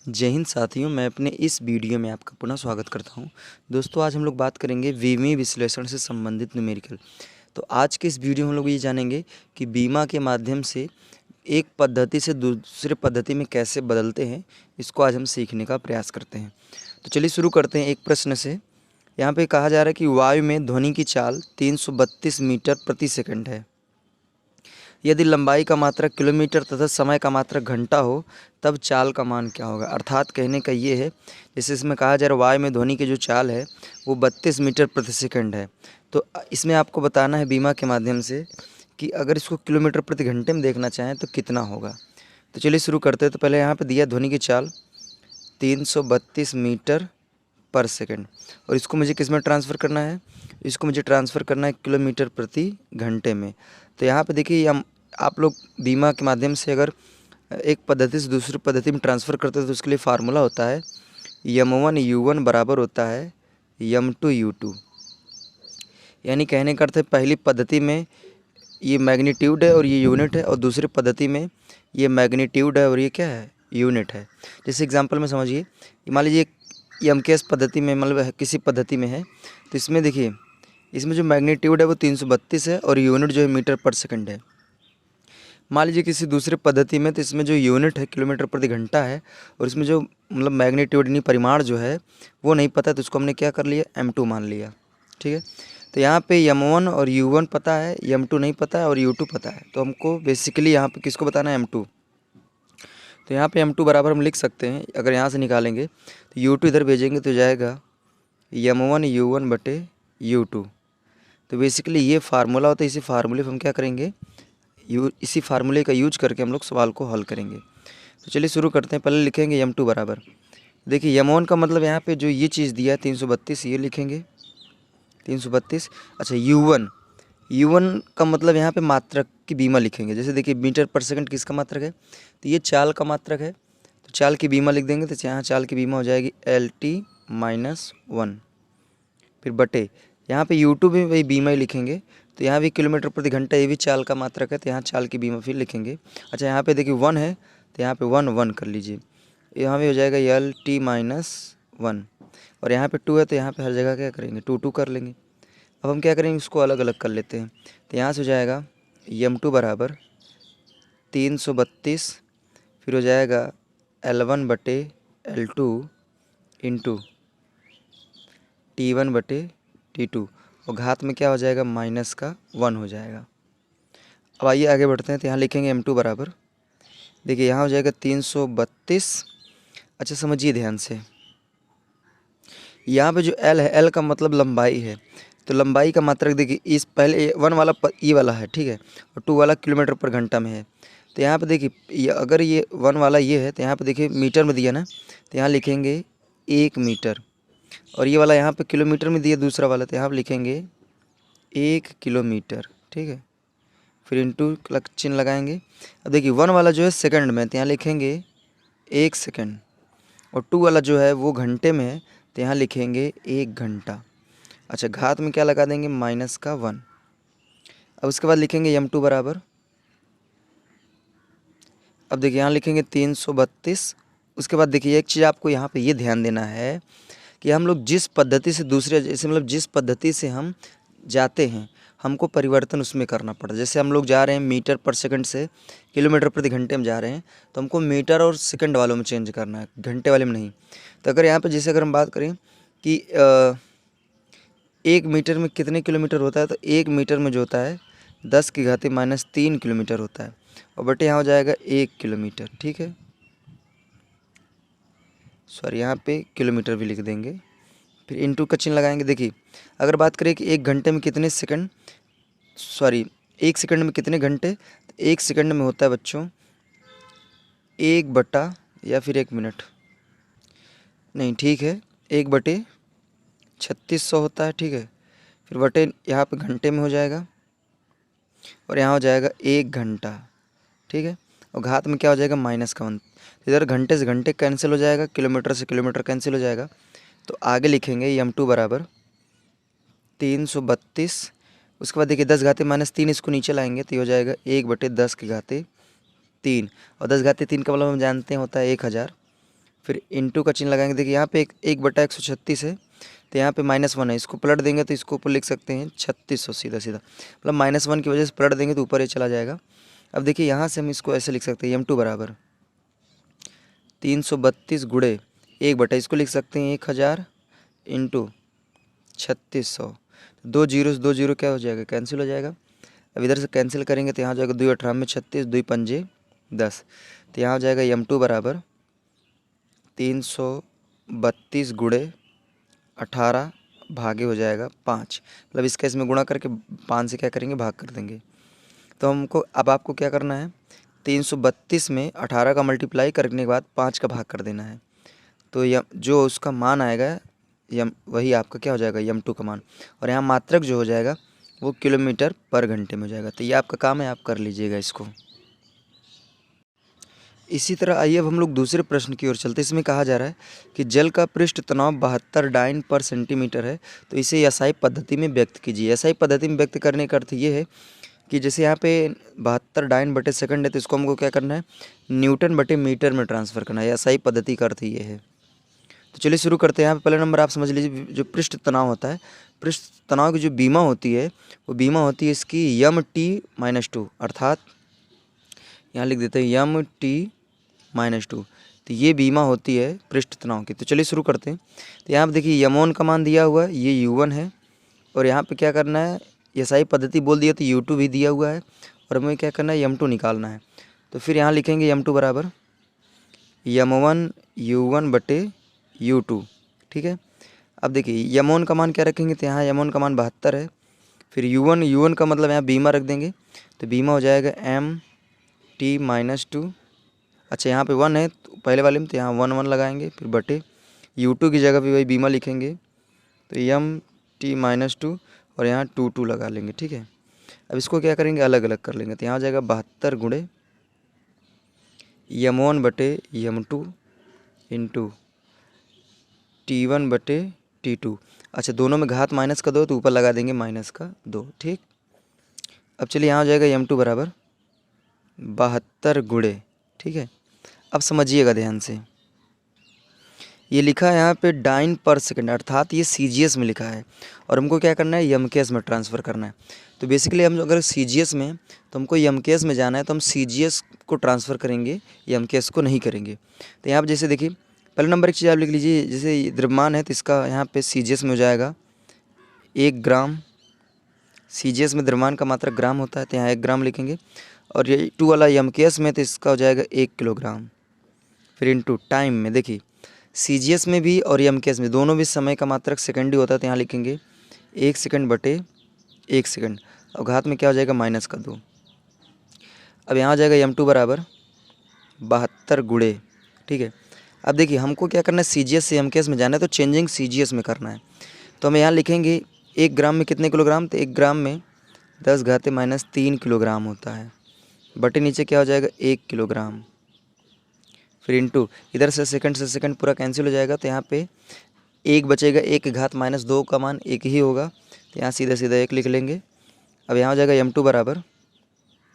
जय हिंद साथियों, मैं अपने इस वीडियो में आपका पुनः स्वागत करता हूं। दोस्तों, आज हम लोग बात करेंगे बीमी विश्लेषण से संबंधित न्यूमेरिकल। तो आज के इस वीडियो में हम लोग ये जानेंगे कि बीमा के माध्यम से एक पद्धति से दूसरे पद्धति में कैसे बदलते हैं। इसको आज हम सीखने का प्रयास करते हैं। तो चलिए शुरू करते हैं एक प्रश्न से। यहाँ पे कहा जा रहा है कि वायु में ध्वनि की चाल 332 मीटर प्रति सेकंड है। यदि लंबाई का मात्रक किलोमीटर तथा समय का मात्रक घंटा हो, तब चाल का मान क्या होगा। अर्थात कहने का ये है, जैसे इसमें कहा जा रहा है वायु में ध्वनि की जो चाल है वो 32 मीटर प्रति सेकंड है। तो इसमें आपको बताना है बीमा के माध्यम से कि अगर इसको किलोमीटर प्रति घंटे में देखना चाहें तो कितना होगा। तो चलिए शुरू करते हैं। तो पहले यहाँ पर दिया ध्वनि की चाल 332 मीटर पर सेकंड, और इसको मुझे किस में ट्रांसफ़र करना है, इसको मुझे ट्रांसफ़र करना है किलोमीटर प्रति घंटे में। तो यहाँ पे देखिए, हम आप लोग बीमा के माध्यम से अगर एक पद्धति से दूसरी पद्धति में ट्रांसफ़र करते हैं तो उसके लिए फार्मूला होता है m1u1 बराबर होता है m2u2। यानी कहने का अर्थ है, पहली पद्धति में ये मैग्नीट्यूड है और ये यूनिट है, और दूसरी पद्धति में ये मैग्नीट्यूड है और ये क्या है, यूनिट है। जैसे एग्जांपल में समझिए, मान लीजिए एमकेएस पद्धति में, मतलब किसी पद्धति में है, तो इसमें देखिए, इसमें जो मैग्नीट्यूड है वो 332 है और यूनिट जो है मीटर पर सेकंड है। मान लीजिए किसी दूसरे पद्धति में, तो इसमें जो यूनिट है किलोमीटर प्रति घंटा है, और इसमें जो मतलब मैग्नीट्यूड यानी परिमाण जो है वो नहीं पता, तो इसको हमने क्या कर लिया, m2 मान लिया। ठीक है, तो यहाँ पे m1 और u1 पता है, m2 नहीं पता है और u2 पता है। तो हमको बेसिकली यहाँ पे किसको बताना है, m2। तो यहाँ पे m2 बराबर हम लिख सकते हैं, अगर यहाँ से निकालेंगे तो u2 इधर भेजेंगे तो जाएगा m1 u1 बटे u2। तो बेसिकली ये फार्मूला होता है, इसी फार्मूले पर हम क्या करेंगे, इसी फार्मूले का यूज करके हम लोग सवाल को हल करेंगे। तो चलिए शुरू करते हैं। पहले लिखेंगे m2 बराबर, देखिए m1 का मतलब यहाँ पे जो ये चीज़ दिया है 332, ये लिखेंगे 332। अच्छा, u1 का मतलब यहाँ पे मात्रक की बीमा लिखेंगे। जैसे देखिए मीटर पर सेकंड किसका मात्रक है, तो ये चाल का मात्रक है, तो चाल की बीमा लिख देंगे। तो यहाँ चाल की बीमा हो जाएगी LT-1, फिर बटे यहाँ पे u2 भी वही बीमा ही लिखेंगे। तो यहाँ भी किलोमीटर प्रति घंटा, ये भी चाल का मात्रक है, तो यहाँ चाल की बीमा फिर लिखेंगे। अच्छा, यहाँ पे देखिए 1 है, तो यहाँ पे 1 कर लीजिए, यहाँ भी हो जाएगा LT-1, और यहाँ पे 2 है, तो यहाँ पे हर जगह क्या करेंगे, 2 कर लेंगे। अब हम क्या करेंगे, इसको अलग अलग कर लेते हैं। तो यहाँ से हो जाएगा m2 बराबर 332, फिर हो जाएगा L1 बटे L2 इंटू T1 बटे T2, और घात में क्या हो जाएगा, माइनस का 1 हो जाएगा। अब आइए आगे बढ़ते हैं। तो यहाँ लिखेंगे m2 बराबर, देखिए यहाँ हो जाएगा 332। अच्छा समझिए ध्यान से, यहाँ पे जो L है, L का मतलब लंबाई है, तो लंबाई का मात्रक देखिए, इस पहले 1 वाला ई वाला है, ठीक है, और 2 वाला किलोमीटर पर घंटा में है। तो यहाँ पे देखिए, अगर ये 1 वाला ये है, तो यहाँ पे देखिए मीटर में दिया ना, तो यहाँ लिखेंगे 1 मीटर, और ये वाला यहाँ पे किलोमीटर में दिया दूसरा वाला, तो यहाँ पे लिखेंगे 1 किलोमीटर। ठीक है, फिर इंटू चिन्ह लगाएंगे। अब देखिए 1 वाला जो है सेकंड में, तो यहाँ लिखेंगे 1 सेकंड, और 2 वाला जो है वो घंटे में है, तो यहाँ लिखेंगे 1 घंटा। अच्छा, घात में क्या लगा देंगे, माइनस का 1। अब उसके बाद लिखेंगे m2 बराबर, अब देखिए यहाँ लिखेंगे 332। उसके बाद देखिए एक चीज़ आपको यहाँ पे ये ध्यान देना है कि हम लोग जिस पद्धति से दूसरे, जैसे मतलब जिस पद्धति से हम जाते हैं, हमको परिवर्तन उसमें करना पड़ता है। जैसे हम लोग जा रहे हैं मीटर पर सेकंड से किलोमीटर प्रति घंटे में जा रहे हैं, तो हमको मीटर और सेकंड वालों में चेंज करना है, घंटे वाले में नहीं। तो अगर यहाँ पर जैसे अगर हम बात करें कि 1 मीटर में कितने किलोमीटर होता है, तो 1 मीटर में जो होता है 10⁻³ किलोमीटर होता है, और बटे यहाँ हो जाएगा 1 किलोमीटर। ठीक है, सॉरी यहाँ पे किलोमीटर भी लिख देंगे, फिर इंटू का चिन्ह लगाएंगे। देखिए अगर बात करें कि 1 घंटे में कितने सेकंड, सॉरी 1 सेकंड में कितने घंटे, तो 1 सेकंड में होता है बच्चों 1 बटा या फिर 1 मिनट, नहीं ठीक है, 1/3600 होता है। ठीक है, फिर बटे यहाँ पे घंटे में हो जाएगा, और यहाँ हो जाएगा 1 घंटा। ठीक है, और घात में क्या हो जाएगा, माइनस का 1। इधर घंटे से घंटे कैंसिल हो जाएगा, किलोमीटर से किलोमीटर कैंसिल हो जाएगा। तो आगे लिखेंगे m2 बराबर 332। उसके बाद देखिए 10⁻³ इसको नीचे लाएंगे, तो ये हो जाएगा 1/10⁻³ और 10⁻³ का मतलब हम जानते हैं होता है 1000। फिर इंटू का चिन्ह लगाएंगे। देखिए यहाँ पे 1/136 है, तो यहाँ पे -1 है, इसको पलट देंगे तो इसको ऊपर लिख सकते हैं 3600 सीधा सीधा, मतलब -1 की वजह से पलट देंगे तो ऊपर ये चला जाएगा। अब देखिए यहाँ से हम इसको ऐसे लिख सकते हैं m2 बराबर 332 गुणे 1/, इसको लिख सकते हैं 1000 इंटू 3600। 2 जीरो से 2 जीरो क्या हो जाएगा, कैंसिल हो जाएगा। अब इधर से कैंसिल करेंगे तो यहाँ हो जाएगा 2 18 में 36, 2 पंजे 10, तो यहाँ हो जाएगा m2 बराबर 332 गुणे 18 भागे हो जाएगा 5, मतलब इसका इसमें गुणा करके 5 से क्या करेंगे, भाग कर देंगे। तो हमको अब आपको क्या करना है, 332 में 18 का मल्टीप्लाई करने के बाद 5 का भाग कर देना है, तो जो उसका मान आएगा वही आपका क्या हो जाएगा, m2 का मान। और यहाँ मात्रक जो हो जाएगा वो किलोमीटर पर घंटे में हो जाएगा। तो ये आपका काम है, आप कर लीजिएगा इसको। इसी तरह आइए अब हम लोग दूसरे प्रश्न की ओर चलते हैं। इसमें कहा जा रहा है कि जल का पृष्ठ तनाव 72 डाइन पर सेंटीमीटर है, तो इसे एसआई पद्धति में व्यक्त कीजिए। एसआई पद्धति में व्यक्त करने का अर्थ ये है कि जैसे यहाँ पे 72 डाइन बटे सेकंड है, तो इसको हमको क्या करना है, न्यूटन बटे मीटर में ट्रांसफ़र करना है। एसआई पद्धति का अर्थ ये है। तो चलिए शुरू करते हैं। यहाँ पे पहला नंबर आप समझ लीजिए, जो पृष्ठ तनाव होता है, पृष्ठ तनाव की जो बीमा होती है वो बीमा होती है इसकी m/t-2, अर्थात यहाँ लिख देते हैं m/t-2, तो ये बीमा होती है पृष्ठ तनाव की। तो चलिए शुरू करते हैं। तो यहाँ पे देखिए m1 का मान दिया हुआ है, ये u1 है, और यहाँ पे क्या करना है, एसआई पद्धति बोल दिया तो u2 भी दिया हुआ है, और हमें क्या करना है, m2 निकालना है। तो फिर यहाँ लिखेंगे m2 बराबर m1 u1 बटे u2, ठीक है। अब देखिए m1 का मान क्या रखेंगे, तो यहाँ m1 का मान 72 है, फिर u1 का मतलब यहाँ बीमा रख देंगे, तो बीमा हो जाएगा m/t-2। अच्छा यहाँ पे 1 है तो पहले वाले में, तो यहाँ 1 1 लगाएंगे, फिर बटे u2 की जगह पे वही बीमा लिखेंगे, तो m/t-2 और यहाँ 2 2 लगा लेंगे, ठीक है। अब इसको क्या करेंगे, अलग अलग कर लेंगे, तो यहाँ हो जाएगा 72 गुणे m1 बटे m2 इंटू t1 बटे t2। अच्छा दोनों में घात माइनस का 2 तो ऊपर लगा देंगे -2, ठीक। अब चलिए यहाँ हो जाएगा m2 बराबर 72 गुणे, ठीक है। अब समझिएगा ध्यान से, ये लिखा है यहाँ पे डाइन पर सेकंड, अर्थात ये सीजीएस में लिखा है, और हमको क्या करना है, एमकेएस में ट्रांसफ़र करना है। तो बेसिकली हम अगर सीजीएस में, तो हमको एमकेएस में जाना है, तो हम सीजीएस को ट्रांसफ़र करेंगे, एमकेएस को नहीं करेंगे। तो यहाँ पर जैसे देखिए पहले नंबर एक चीज़ आप लिख लीजिए, जैसे द्रव्यमान है तो इसका यहाँ पे सीजीएस में हो जाएगा 1 ग्राम। सीजीएस में द्रव्यमान का मात्रा ग्राम होता है, तो यहाँ 1 ग्राम लिखेंगे, और ये 2 वाला एमकेएस में तो इसका हो जाएगा 1 किलोग्राम। फिर इंटू टाइम में, देखिए सीजीएस में भी और एमकेएस में दोनों भी समय का मात्रक सेकंड ही होता है, तो यहाँ लिखेंगे 1 सेकंड बटे 1 सेकंड, और घात में क्या हो जाएगा, -2। अब यहाँ आ जाएगा m2 बराबर 72 गुणे, ठीक है। अब देखिए हमको क्या करना है, सीजीएस से एमकेएस में जाना है, तो चेंजिंग सीजीएस में करना है। तो हम यहाँ लिखेंगे 1 ग्राम में कितने किलोग्राम, तो 1 ग्राम में 10⁻³ किलोग्राम होता है, बटे नीचे क्या हो जाएगा 1 किलोग्राम, फिर इंटू इधर से सेकंड पूरा कैंसिल हो जाएगा, तो यहाँ पे 1 बचेगा, 1 की घात -2 का मान 1 ही होगा, तो यहाँ सीधा सीधा 1 लिख लेंगे। अब यहाँ हो जाएगा m2 बराबर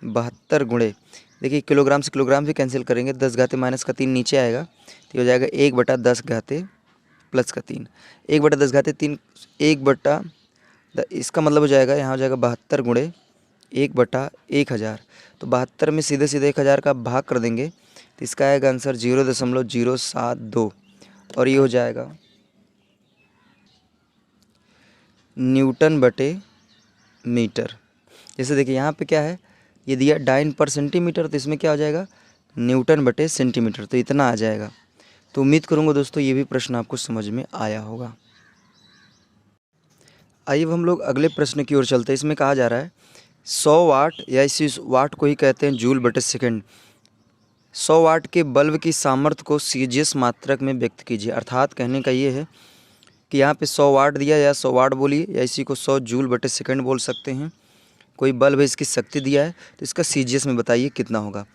72 गुणे, देखिए किलोग्राम से किलोग्राम भी कैंसिल करेंगे, 10⁻³ नीचे आएगा, तो हो जाएगा 1/10⁻³ 1/10⁻3 1/, इसका मतलब हो जाएगा, यहाँ हो जाएगा 72 गुणे 1/1000। तो 72 में सीधे सीधे 1000 का भाग कर देंगे, तो इसका आएगा आंसर 0.072, और ये हो जाएगा न्यूटन बटे मीटर। जैसे देखिए यहाँ पे क्या है, ये दिया डाइन पर सेंटीमीटर, तो इसमें क्या हो जाएगा, न्यूटन बटे सेंटीमीटर, तो इतना आ जाएगा। तो उम्मीद करूँगा दोस्तों ये भी प्रश्न आपको समझ में आया होगा। आइए अब हम लोग अगले प्रश्न की ओर चलते हैं। इसमें कहा जा रहा है 100 वाट, या इसी वाट को ही कहते हैं जूल बटे सेकंड, 100 वाट के बल्ब की सामर्थ्य को सीजीएस मात्रक में व्यक्त कीजिए। अर्थात कहने का ये है कि यहाँ पे 100 वाट दिया, या 100 वाट बोलिए, या इसी को 100 जूल बटे सेकंड बोल सकते हैं। कोई बल्ब है, इसकी शक्ति दिया है, तो इसका सीजीएस में बताइए कितना होगा।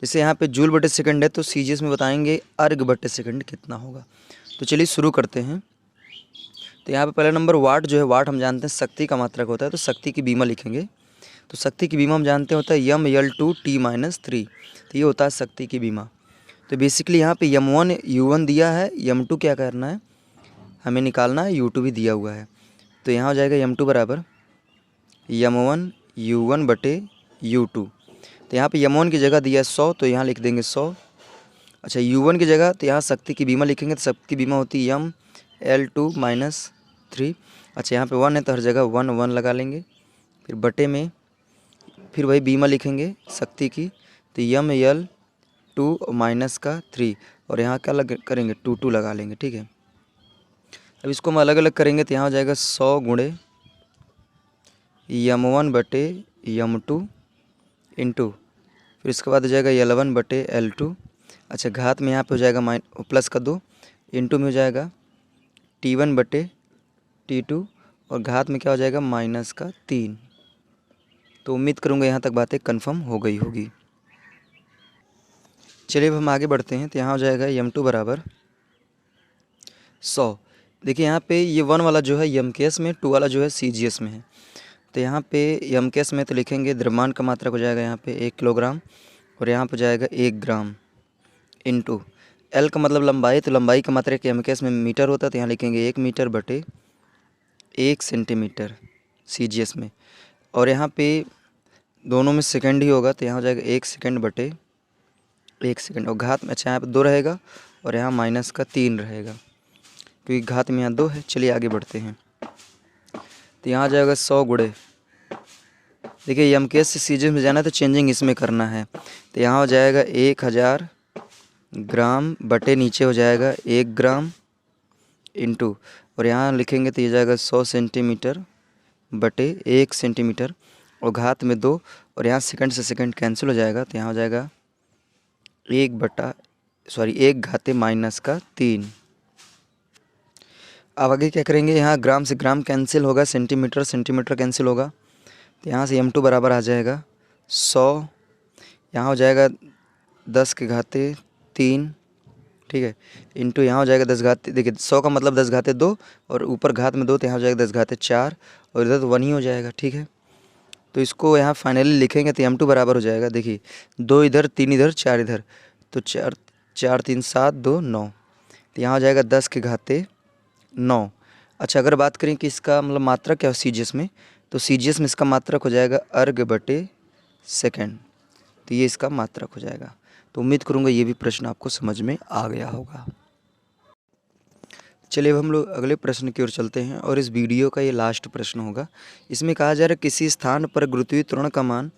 जैसे यहाँ पे जूल बटे सेकंड है, तो सीजीएस में बताएंगे अर्ग बटे सेकंड कितना होगा। तो चलिए शुरू करते हैं। तो यहाँ पे पहला नंबर वाट जो है, वाट हम जानते हैं शक्ति का मात्रक होता है, तो शक्ति की बीमा लिखेंगे। तो शक्ति की बीमा हम जानते हैं होता है m/L2T-3, तो ये होता है शक्ति की बीमा। तो बेसिकली यहाँ पे m1 u1 दिया है, m2 क्या करना है हमें निकालना है, u2 भी दिया हुआ है। तो यहाँ हो जाएगा m2 बराबर m1 u1 बटे u2। तो यहाँ पे m1 की जगह दिया है 100, तो यहाँ लिख देंगे 100। अच्छा u1 की जगह तो यहाँ शक्ति की बीमा लिखेंगे, तो शक्ति की बीमा होती है mL2 - 3। अच्छा यहाँ पे 1 है तो हर जगह 1 1 लगा लेंगे, फिर बटे में फिर वही बीमा लिखेंगे शक्ति की, तो mL2 माइनस का 3, और यहाँ क्या करेंगे 2 2 लगा लेंगे। ठीक है, अब इसको हम अलग अलग करेंगे तो यहाँ हो जाएगा 100 गुणे m1 बटे m2 इंटू, फिर इसके बाद हो जाएगा L1 बटे L2। अच्छा घात में यहाँ पे हो जाएगा प्लस का 2, इंटू में हो जाएगा T1 बटे T2, और घात में क्या हो जाएगा माइनस का 3। तो उम्मीद करूँगा यहाँ तक बातें कन्फर्म हो गई होगी। चलिए अब हम आगे बढ़ते हैं। तो यहाँ हो जाएगा m2 बराबर 100। देखिए यहाँ पे ये 1 वाला जो है MKS में, 2 वाला जो है CGS में है। तो यहाँ पे MKS में तो लिखेंगे द्रव्यमान का मात्रक हो जाएगा यहाँ पे 1 किलोग्राम, और यहाँ पे जाएगा 1 ग्राम, इंटू L का मतलब लंबाई, तो लंबाई का मात्रक MKS में मीटर होता है, तो यहाँ लिखेंगे 1 मीटर बटे 1 सेंटीमीटर CGS में, और यहाँ पे दोनों में सेकंड ही होगा, तो यहाँ हो जाएगा 1 सेकंड बटे 1 सेकंड, और घात में अच्छा यहाँ पे 2 रहेगा, और यहाँ माइनस का 3 रहेगा, क्योंकि घात में यहाँ 2 है। चलिए आगे बढ़ते हैं। तो यहाँ आ जाएगा 100 गुणे, देखिए MKS से CGS में जाना है तो चेंजिंग इसमें करना है, तो यहाँ हो जाएगा 1000 ग्राम बटे नीचे हो जाएगा 1 ग्राम, इंटू, और यहाँ लिखेंगे तो ये जाएगा 100 सेंटीमीटर बटे 1 सेंटीमीटर, और घात में 2, और यहाँ सेकंड से सेकंड कैंसिल हो जाएगा, तो यहाँ हो जाएगा 1 घाते माइनस का 3। अब आगे क्या करेंगे, यहाँ ग्राम से ग्राम कैंसिल होगा, सेंटीमीटर सेंटीमीटर कैंसिल होगा, तो यहाँ से m2 बराबर आ जाएगा 100, यहाँ हो जाएगा 10 के घाते 3, ठीक है, इंटू यहाँ हो जाएगा 10 घाते, देखिए 100 का मतलब 10 घाते 2, और ऊपर घात में 2, तो यहाँ हो जाएगा 10 घाते 4, और इधर तो 1 ही हो जाएगा। ठीक है, तो इसको यहाँ फाइनली लिखेंगे तो m2 बराबर हो जाएगा, देखिए 2 इधर 3 इधर 4 इधर, तो 4 4 3 7 2 9, तो यहाँ हो जाएगा 10 के घाते 9। अच्छा अगर बात करें कि इसका मतलब मात्रक क्या है CGS में, तो CGS में इसका मात्रक हो जाएगा अर्ग बटे सेकंड, तो ये इसका मात्रक हो जाएगा। तो उम्मीद करूँगा ये भी प्रश्न आपको समझ में आ गया होगा। चलिए अब हम लोग अगले प्रश्न की ओर चलते हैं, और इस वीडियो का ये लास्ट प्रश्न होगा। इसमें कहा जा रहा है किसी स्थान पर गुरुत्वीय त्वरण का मान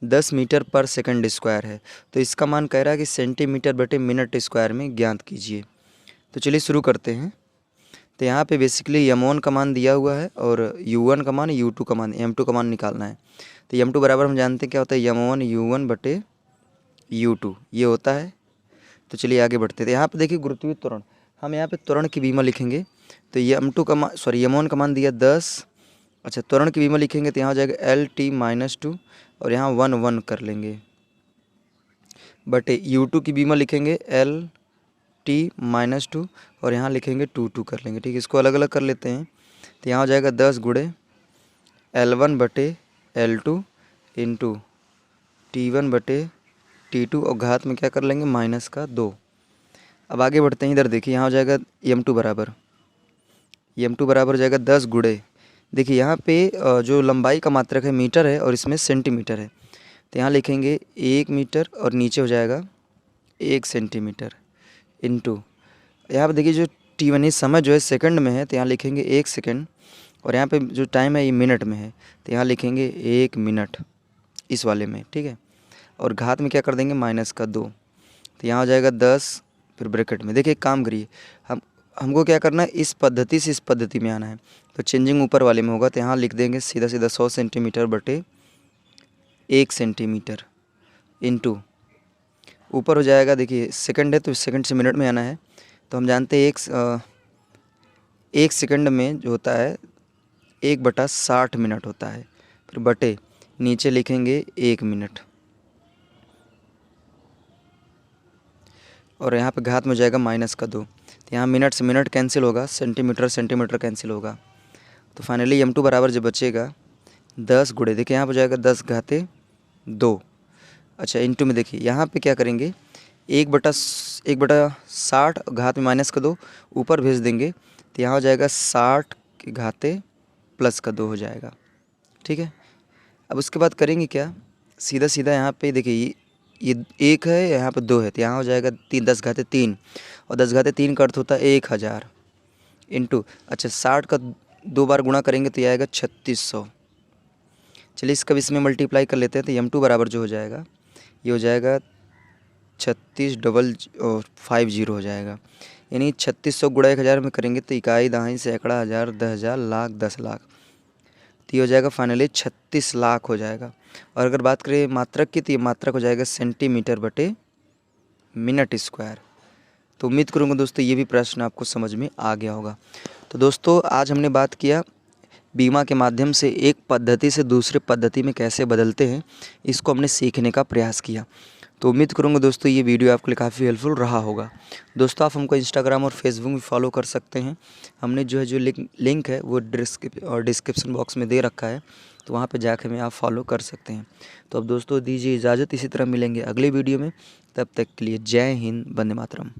10 मीटर पर सेकंड स्क्वायर है, तो इसका मान कह रहा है कि सेंटीमीटर बटे मिनट स्क्वायर में ज्ञात कीजिए। तो चलिए शुरू करते हैं। तो यहाँ पे बेसिकली m1 का मान दिया हुआ है, और u1 का मान, u2 का मान, m2 का मान निकालना है। तो m2 बराबर हम जानते हैं क्या होता है, m1 u1 बटे u2 ये होता है। तो चलिए आगे बढ़ते थे। यहाँ पे देखिए गुरुत्वीय त्वरण, हम यहाँ पे त्वरण की बीमा लिखेंगे, तो m2 का मान m1 का मान दिया 10। अच्छा त्वरण की बीमा लिखेंगे तो यहाँ हो जाएगा LT-2, और यहाँ 1 1 कर लेंगे, बटे u2 की बीमा लिखेंगे LT-2, और यहाँ लिखेंगे 2 2 कर लेंगे। ठीक है, इसको अलग अलग कर लेते हैं। तो यहाँ हो जाएगा 10 गुणे L1 बटे L2 इंटू T1 बटे T2, और घात में क्या कर लेंगे माइनस का 2। अब आगे बढ़ते हैं। इधर देखिए यहाँ हो जाएगा m2 बराबर हो जाएगा 10 गुणे, देखिए यहाँ पे जो लंबाई का मात्रक है मीटर है, और इसमें सेंटीमीटर है, तो यहाँ लिखेंगे 1 मीटर, और नीचे हो जाएगा 1 सेंटीमीटर, इंटू यहाँ पे देखिए जो T1 इस समय जो है सेकंड में है, तो यहाँ लिखेंगे 1 सेकंड, और यहाँ पे जो टाइम है ये मिनट में है, तो यहाँ लिखेंगे 1 मिनट इस वाले में। ठीक है, और घात में क्या कर देंगे माइनस का 2, तो यहाँ हो जाएगा 10, फिर ब्रैकेट में। देखिए एक काम करिए, हमको क्या करना है, इस पद्धति से इस पद्धति में आना है, तो चेंजिंग ऊपर वाले में होगा, तो यहाँ लिख देंगे सीधा सीधा 100 सेंटीमीटर बटे 1 सेंटीमीटर, इंटू ऊपर हो जाएगा, देखिए सेकंड है तो सेकंड से मिनट में आना है, तो हम जानते हैं एक सेकंड में जो होता है 1/60 मिनट होता है, फिर बटे नीचे लिखेंगे 1 मिनट, और यहाँ पे घात में हो जाएगा माइनस का 2, तो यहाँ मिनट से मिनट कैंसिल होगा, सेंटीमीटर सेंटीमीटर कैंसिल होगा, तो फाइनली m2 बराबर जब बचेगा 10 गुणे, देखिए यहाँ पर हो जाएगा 10 घाते 2। अच्छा इंटू में देखिए यहाँ पे क्या करेंगे, 1/60 घात में माइनस का 2 ऊपर भेज देंगे तो यहाँ हो जाएगा 60 के घाते प्लस का 2 हो जाएगा। ठीक है, अब उसके बाद करेंगे क्या, सीधा सीधा यहाँ पे देखिए ये 1 है, यहाँ पे 2 है, तो यहाँ हो जाएगा 10 घाते 3, और 10 घाते 3 का अर्थ होता है 1000 इंटू, अच्छा 60 का 2 बार गुणा करेंगे तो ये आएगा 3600। चलिए इसका भी इसमें मल्टीप्लाई कर लेते हैं, तो m2 बराबर जो हो जाएगा ये हो जाएगा 36,50 हो जाएगा, यानी 3600 गुणा 1000 में करेंगे तो इकाई दहाई सैकड़ा हज़ार 10,000 लाख 10 लाख, तो ये हो जाएगा फाइनली 36 लाख हो जाएगा। और अगर बात करें मात्रक की तो ये मात्रक हो जाएगा सेंटीमीटर बटे मिनट स्क्वायर। तो उम्मीद करूँगा दोस्तों ये भी प्रश्न आपको समझ में आ गया होगा। तो दोस्तों आज हमने बात किया बीमा के माध्यम से एक पद्धति से दूसरे पद्धति में कैसे बदलते हैं, इसको हमने सीखने का प्रयास किया। तो उम्मीद करूँगा दोस्तों ये वीडियो आपके लिए काफ़ी हेल्पफुल रहा होगा। दोस्तों आप हमको इंस्टाग्राम और फेसबुक में फॉलो कर सकते हैं। हमने जो लिंक है वो डिस्क्रिप्शन बॉक्स में दे रखा है, तो वहाँ पे जाकर हमें आप फॉलो कर सकते हैं। तो अब दोस्तों दीजिए इजाज़त, इसी तरह मिलेंगे अगले वीडियो में, तब तक के लिए जय हिंद, वंदे मातरम।